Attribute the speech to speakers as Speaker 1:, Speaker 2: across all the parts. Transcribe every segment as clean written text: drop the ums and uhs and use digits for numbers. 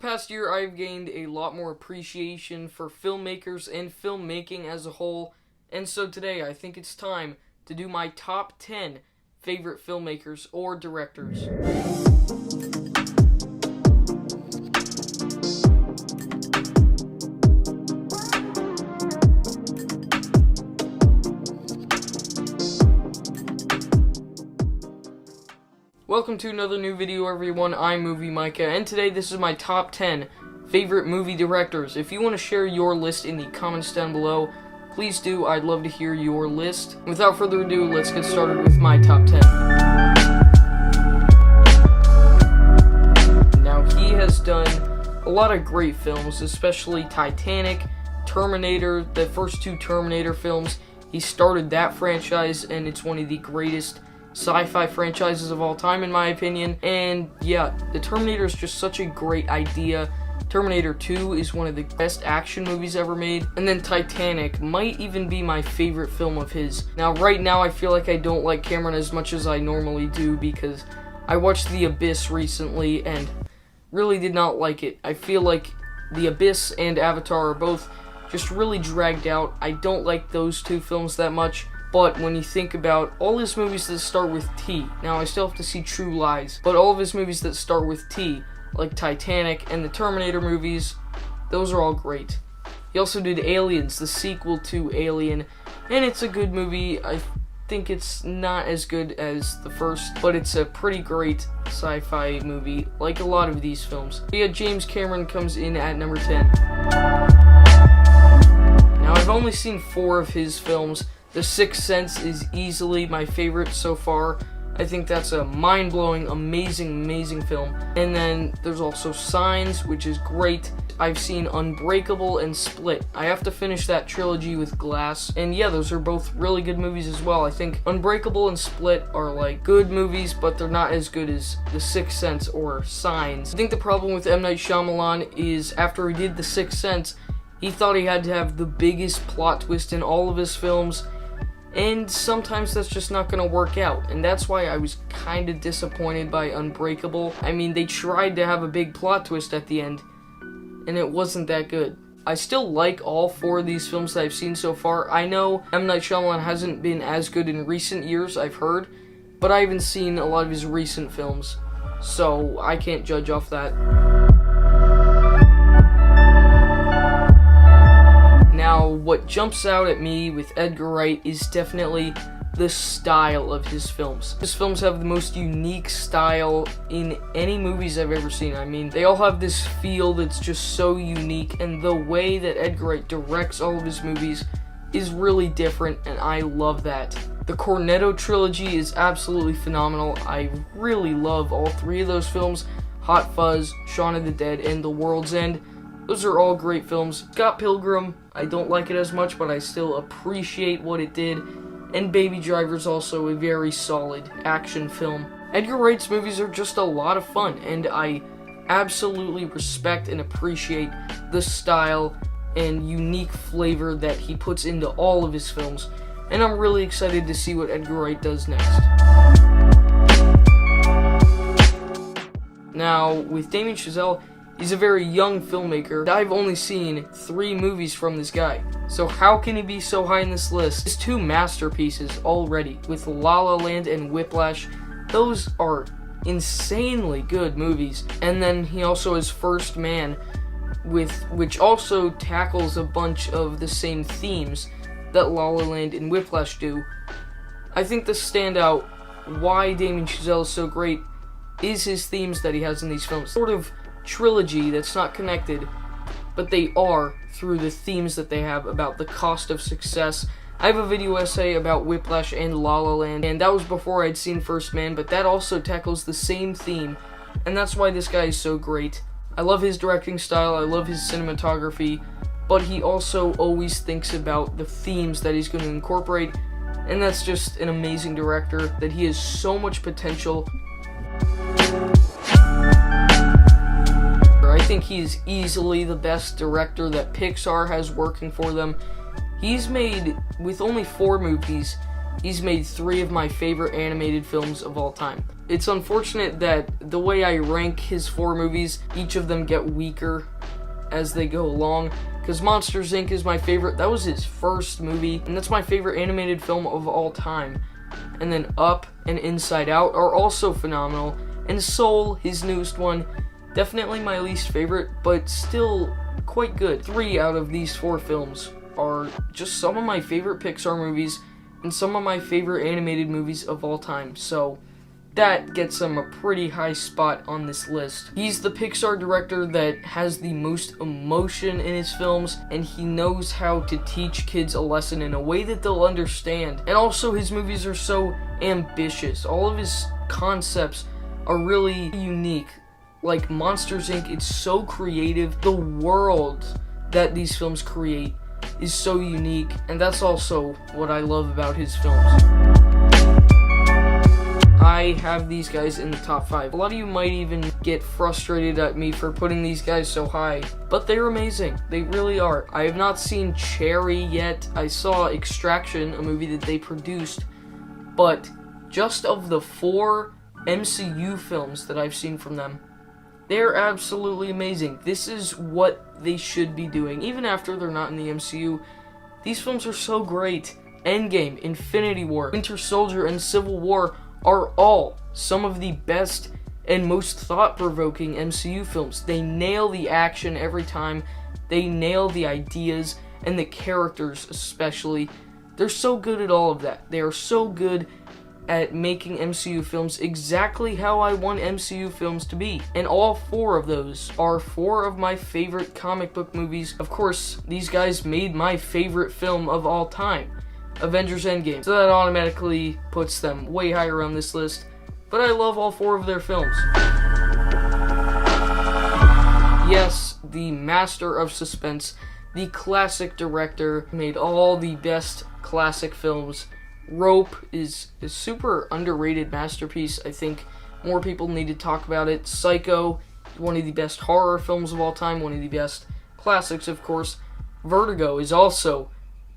Speaker 1: past year, I've gained a lot more appreciation for filmmakers and filmmaking as a whole, and so today I think it's time to do my top 10 favorite filmmakers or directors. Welcome to another new video, everyone. I'm Micah, and today this is my top 10 favorite movie directors. If you want to share your list in the comments down below, please do. I'd love to hear your list. Without further ado, let's get started with my top 10. Now, he has done a lot of great films, especially Titanic, Terminator, the first two Terminator films. He started that franchise, and it's one of the greatest sci-fi franchises of all time, in my opinion. And yeah, the Terminator is just such a great idea. Terminator 2 is one of the best action movies ever made. And then Titanic might even be my favorite film of his. Now, right now, I feel like I don't like Cameron as much as I normally do because I watched The Abyss recently and really did not like it. I feel like The Abyss and Avatar are both just really dragged out. I don't like those two films that much. But when you think about all his movies that start with T, now I still have to see True Lies, but all of his movies that start with T, like Titanic and the Terminator movies, those are all great. He also did Aliens, the sequel to Alien, and it's a good movie. I think it's not as good as the first, but it's a pretty great sci-fi movie, like a lot of these films. But yeah, James Cameron comes in at number 10. Now, I've only seen 4 of his films. The Sixth Sense is easily my favorite so far. I think that's a mind-blowing, amazing film. And then there's also Signs, which is great. I've seen Unbreakable and Split. I have to finish that trilogy with Glass. And yeah, those are both really good movies as well. I think Unbreakable and Split are like good movies, but they're not as good as The Sixth Sense or Signs. I think the problem with M. Night Shyamalan is after he did The Sixth Sense, he thought he had to have the biggest plot twist in all of his films. And sometimes that's just not going to work out, and that's why I was kind of disappointed by Unbreakable. I mean, they tried to have a big plot twist at the end, and it wasn't that good. I still like all 4 of these films that I've seen so far. I know M. Night Shyamalan hasn't been as good in recent years, I've heard, but I haven't seen a lot of his recent films, so I can't judge off that. Now, what jumps out at me with Edgar Wright is definitely the style of his films. His films have the most unique style in any movies I've ever seen. I mean, they all have this feel that's just so unique, and the way that Edgar Wright directs all of his movies is really different, and I love that. The Cornetto trilogy is absolutely phenomenal. I really love all 3 of those films: Hot Fuzz, Shaun of the Dead, and The World's End. Those are all great films. Scott Pilgrim, I don't like it as much, but I still appreciate what it did. And Baby Driver's also a very solid action film. Edgar Wright's movies are just a lot of fun, and I absolutely respect and appreciate the style and unique flavor that he puts into all of his films. And I'm really excited to see what Edgar Wright does next. Now, with Damien Chazelle, he's a very young filmmaker. I've only seen 3 movies from this guy. So how can he be so high in this list? His 2 masterpieces already, with La La Land and Whiplash. Those are insanely good movies. And then he also has First Man, which also tackles a bunch of the same themes that La La Land and Whiplash do. I think the standout why Damien Chazelle is so great is his themes that he has in these films. Sort of trilogy that's not connected, but they are through the themes that they have about the cost of success. I have a video essay about Whiplash and La La Land, and that was before I'd seen First Man, but that also tackles the same theme, and that's why this guy is so great. I love his directing style, I love his cinematography, but he also always thinks about the themes that he's going to incorporate, and that's just an amazing director, that he has so much potential. I think he's easily the best director that Pixar has working for them. He's made, with only 4 movies, he's made 3 of my favorite animated films of all time. It's unfortunate that the way I rank his 4 movies, each of them get weaker as they go along, because Monsters, Inc. is my favorite. That was his first movie, and that's my favorite animated film of all time. And then Up and Inside Out are also phenomenal, and Soul, his newest one, definitely my least favorite, but still quite good. 3 out of these 4 films are just some of my favorite Pixar movies and some of my favorite animated movies of all time, so that gets him a pretty high spot on this list. He's the Pixar director that has the most emotion in his films, and he knows how to teach kids a lesson in a way that they'll understand. And also, his movies are so ambitious. All of his concepts are really unique. Like Monsters, Inc., it's so creative. The world that these films create is so unique, and that's also what I love about his films. I have these guys in the top 5. A lot of you might even get frustrated at me for putting these guys so high, but they're amazing. They really are. I have not seen Cherry yet. I saw Extraction, a movie that they produced, but just of the 4 MCU films that I've seen from them, they're absolutely amazing. This is what they should be doing. Even after they're not in the MCU, these films are so great. Endgame, Infinity War, Winter Soldier, and Civil War are all some of the best and most thought-provoking MCU films. They nail the action every time. They nail the ideas and the characters especially. They're so good at all of that. They are so good at making MCU films exactly how I want MCU films to be. And all 4 of those are 4 of my favorite comic book movies. Of course, these guys made my favorite film of all time, Avengers Endgame. So that automatically puts them way higher on this list. But I love all 4 of their films. Yes, the master of suspense, the classic director, made all the best classic films. Rope is a super underrated masterpiece. I think more people need to talk about it. Psycho, one of the best horror films of all time, one of the best classics, of course. Vertigo is also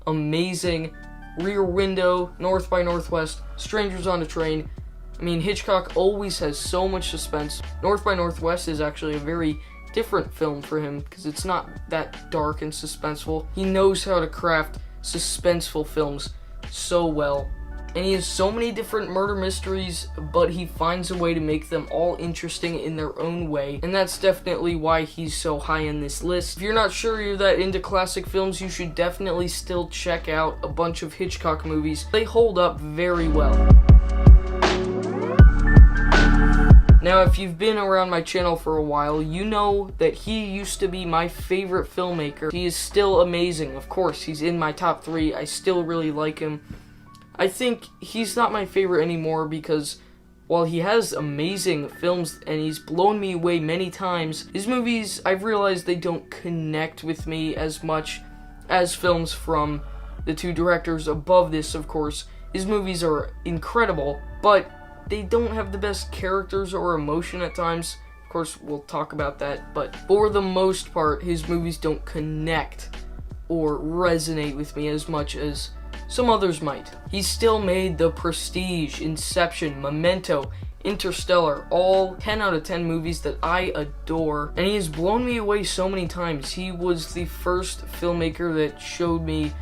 Speaker 1: amazing. Rear Window, North by Northwest, Strangers on a Train. I mean, Hitchcock always has so much suspense. North by Northwest is actually a very different film for him because it's not that dark and suspenseful. He knows how to craft suspenseful films so well. And he has so many different murder mysteries, but he finds a way to make them all interesting in their own way. And that's definitely why he's so high on this list. If you're not sure you're that into classic films, you should definitely still check out a bunch of Hitchcock movies. They hold up very well. Now, if you've been around my channel for a while, you know that he used to be my favorite filmmaker. He is still amazing. Of course, he's in my top 3. I still really like him. I think he's not my favorite anymore because while he has amazing films and he's blown me away many times, his movies, I've realized they don't connect with me as much as films from the 2 directors above this, of course. His movies are incredible, but they don't have the best characters or emotion at times. Of course, we'll talk about that, but for the most part, his movies don't connect or resonate with me as much as some others might. He's still made The Prestige, Inception, Memento, Interstellar, all 10 out of 10 movies that I adore, and he has blown me away so many times. He was the first filmmaker that showed me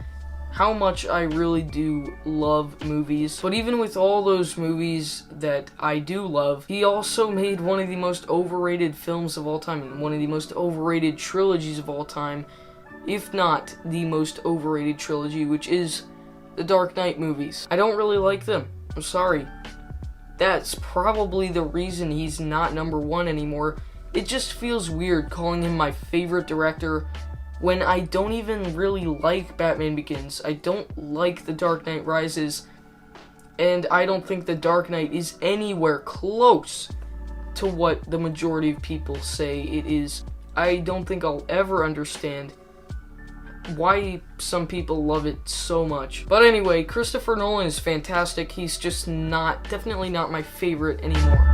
Speaker 1: how much I really do love movies. But even with all those movies that I do love, he also made one of the most overrated films of all time, and one of the most overrated trilogies of all time, if not the most overrated trilogy, which is the Dark Knight movies. I don't really like them. I'm sorry. That's probably the reason he's not number 1 anymore. It just feels weird calling him my favorite director when I don't even really like Batman Begins. I don't like The Dark Knight Rises, and I don't think The Dark Knight is anywhere close to what the majority of people say it is. I don't think I'll ever understand why some people love it so much. But anyway, Christopher Nolan is fantastic. He's just definitely not my favorite anymore.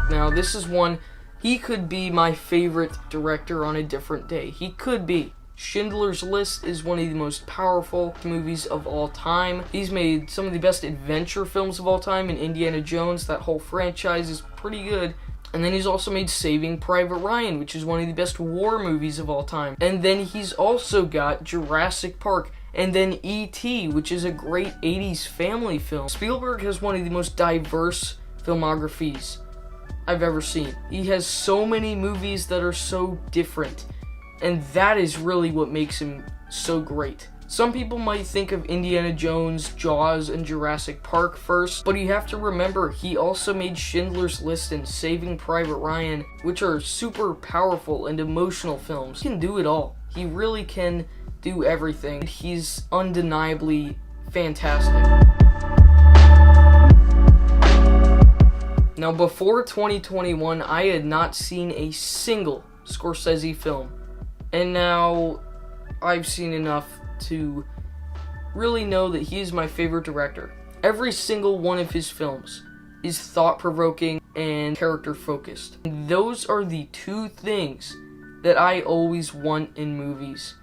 Speaker 1: Now, this is one, he could be my favorite director on a different day. He could be. Schindler's List is one of the most powerful movies of all time. He's made some of the best adventure films of all time in Indiana Jones. That whole franchise is pretty good. And then he's also made Saving Private Ryan, which is one of the best war movies of all time. And then he's also got Jurassic Park, and then E.T., which is a great 80s family film. Spielberg has one of the most diverse filmographies I've ever seen. He has so many movies that are so different, and that is really what makes him so great. Some people might think of Indiana Jones, Jaws, and Jurassic Park first, but you have to remember he also made Schindler's List and Saving Private Ryan, which are super powerful and emotional films. He can do it all. He really can do everything. He's undeniably fantastic. Now, before 2021, I had not seen a single Scorsese film, and now I've seen enough to really know that he is my favorite director. Every single one of his films is thought-provoking and character-focused. Those are the two things that I always want in movies.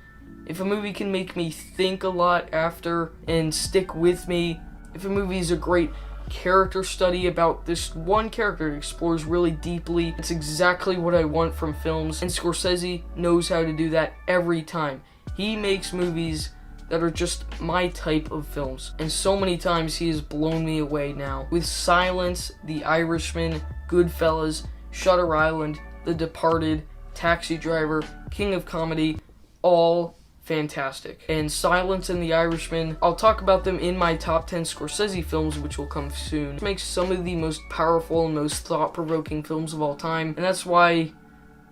Speaker 1: If a movie can make me think a lot after and stick with me, if a movie is a great character study about this one character that explores really deeply, it's exactly what I want from films, and Scorsese knows how to do that every time. He makes movies that are just my type of films, and so many times he has blown me away now. With Silence, The Irishman, Goodfellas, Shutter Island, The Departed, Taxi Driver, King of Comedy, all fantastic. And Silence and The Irishman, I'll talk about them in my top 10 Scorsese films, which will come soon. He makes some of the most powerful and most thought-provoking films of all time, and that's why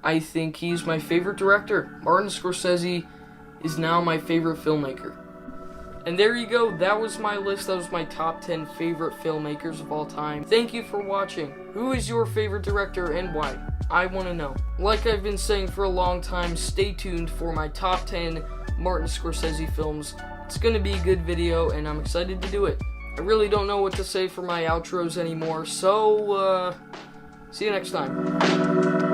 Speaker 1: I think he's my favorite director. Martin Scorsese is now my favorite filmmaker. And there you go, that was my list. That was my top 10 favorite filmmakers of all time. Thank you for watching. Who is your favorite director and why? I want to know. Like I've been saying for a long time, stay tuned for my top 10 Martin Scorsese films. It's going to be a good video, and I'm excited to do it. I really don't know what to say for my outros anymore, so, see you next time.